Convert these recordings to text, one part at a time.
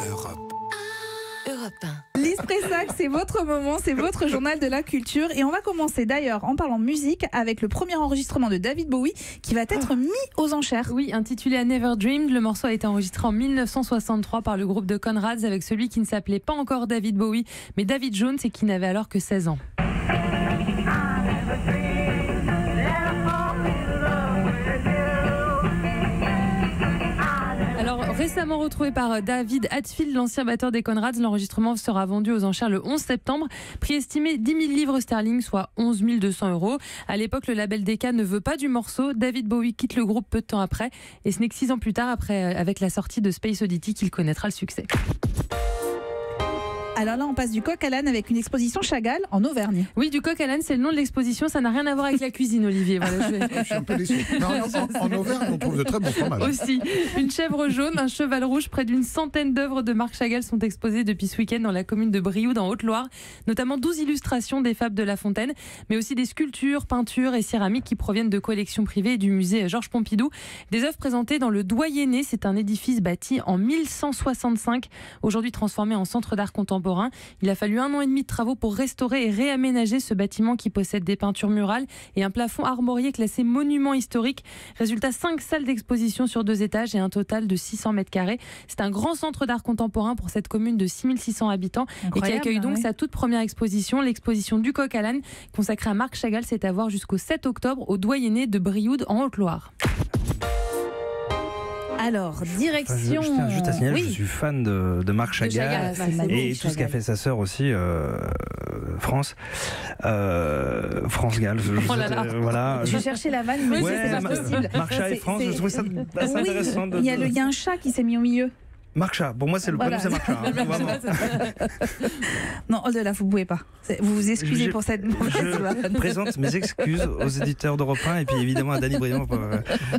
Europe. Europe 1. Lise Pressac, c'est votre moment, c'est votre journal de la culture. Et on va commencer d'ailleurs en parlant musique avec le premier enregistrement de David Bowie qui va être mis aux enchères. Oui, intitulé I Never Dreamed, le morceau a été enregistré en 1963 par le groupe de Conrads avec celui qui ne s'appelait pas encore David Bowie, mais David Jones et qui n'avait alors que 16 ans. Alors, récemment retrouvé par David Hatfield, l'ancien batteur des Conrads, l'enregistrement sera vendu aux enchères le 11 septembre. Prix estimé 10 000 livres sterling, soit 11 200 €. À l'époque, le label Decca ne veut pas du morceau. David Bowie quitte le groupe peu de temps après. Et ce n'est que 6 ans plus tard, avec la sortie de Space Oddity, qu'il connaîtra le succès. Alors là, on passe du coq à l'âne avec une exposition Chagall en Auvergne. Oui, du coq à l'âne, c'est le nom de l'exposition. Ça n'a rien à voir avec la cuisine, Olivier. Voilà, Je suis un peu déçu. En Auvergne, on trouve de très bons fromages. Aussi, une chèvre jaune, un cheval rouge, près d'une centaine d'œuvres de Marc Chagall sont exposées depuis ce week-end dans la commune de Brioude, en Haute-Loire. Notamment 12 illustrations des fables de La Fontaine, mais aussi des sculptures, peintures et céramiques qui proviennent de collections privées du musée Georges Pompidou. Des œuvres présentées dans le Doyenné. C'est un édifice bâti en 1165, aujourd'hui transformé en centre d'art contemporain. Il a fallu 1 an et demi de travaux pour restaurer et réaménager ce bâtiment qui possède des peintures murales et un plafond armorié classé monument historique. Résultat, 5 salles d'exposition sur 2 étages et un total de 600 mètres carrés. C'est un grand centre d'art contemporain pour cette commune de 6600 habitants. Incroyable, et qui accueille donc oui. sa toute première exposition, l'exposition du coq à l'âne consacrée à Marc Chagall. C'est à voir jusqu'au 7 octobre au Doyenné de Brioude en Haute-Loire. Alors, direction... Je tiens juste à signaler que je Oui. suis fan de Marc Chagall, c'est magnifique, et tout ce qu'a fait sa sœur aussi, France Gall. Oh là là. Voilà. Je cherchais la vanne, mais Ouais, c'est pas possible. Marc Chat et C'est- France, c'est- je trouvais ça assez Oui, intéressant. il y a un chat qui s'est mis au milieu. Marc Chat, pour moi c'est le Voilà. prénom, c'est Marc Chat. Hein, vraiment. Non, oh là là, vous pouvez pas. Vous vous excusez Je- pour cette mauvaise vanne. Je présente mes excuses aux éditeurs d'Europe 1 et puis évidemment à Dany Briand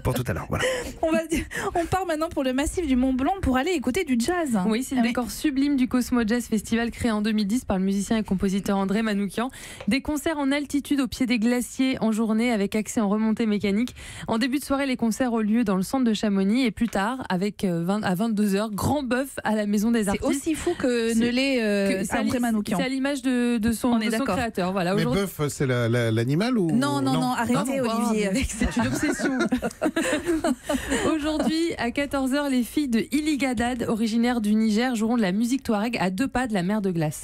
pour tout à l'heure. Voilà. On part maintenant pour le massif du Mont Blanc pour aller écouter du jazz. Oui, c'est le Ah oui. décor sublime du Cosmo Jazz Festival créé en 2010 par le musicien et compositeur André Manoukian. Des concerts en altitude au pied des glaciers en journée avec accès en remontée mécanique. En début de soirée, les concerts ont lieu dans le centre de Chamonix et plus tard, avec à 22h, grand bœuf à la Maison des C'est Artistes. aussi fou que C'est- ne l'est C'est André Manoukian. à l'image de son On est d'accord. créateur. Voilà, Mais aujourd'hui. bœuf, c'est l'animal ou... Non, arrêtez Olivier avec ça. C'est une obsession. Aujourd'hui, à 14h, les filles de Iligadad, originaires du Niger, joueront de la musique touareg à 2 pas de la mer de glace.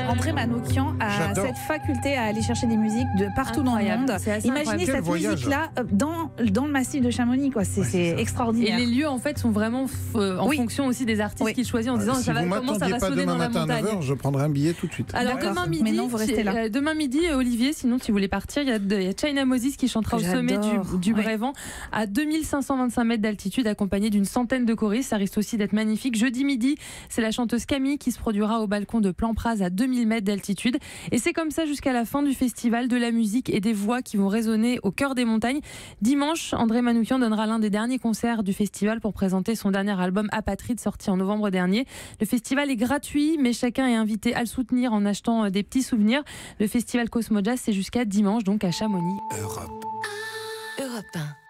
André Manoukian a J'adore. cette faculté à aller chercher des musiques de partout dans le Incroyable. monde. C'est assez Imaginez incroyable. cette Quel voyage. musique-là dans le massif de Chamonix, quoi. C'est c'est ça. Et extraordinaire. les lieux, en fait, sont vraiment en Oui. fonction aussi des artistes Oui. qu'il choisit en disant Si ça va, vous comment ça m'attendiez va pas sonner demain dans la matin à montagne. 9h, je prendrai un billet tout de suite. Alors D'accord. demain midi, Mais non, vous restez là. Olivier, sinon si vous voulez partir, il y a China Moses qui chantera au Que sommet j'adore. du Ouais. Brévent à 2525 mètres d'altitude, accompagné d'une centaine de choristes. Ça risque aussi d'être magnifique. Jeudi midi, c'est la chanteuse Camille qui se produira au balcon de Plan-Praz à 2000 mètres d'altitude. Et c'est comme ça jusqu'à la fin du festival, de la musique et des voix qui vont résonner au cœur des montagnes. Dimanche, André Manoukian donnera l'un des derniers concerts du festival pour présenter son dernier album Apatride, sorti en novembre dernier. Le festival est gratuit, mais chacun est invité à le soutenir en achetant des petits souvenirs. Le festival Cosmo Jazz, c'est jusqu'à dimanche, donc à Chamonix. Europe 1.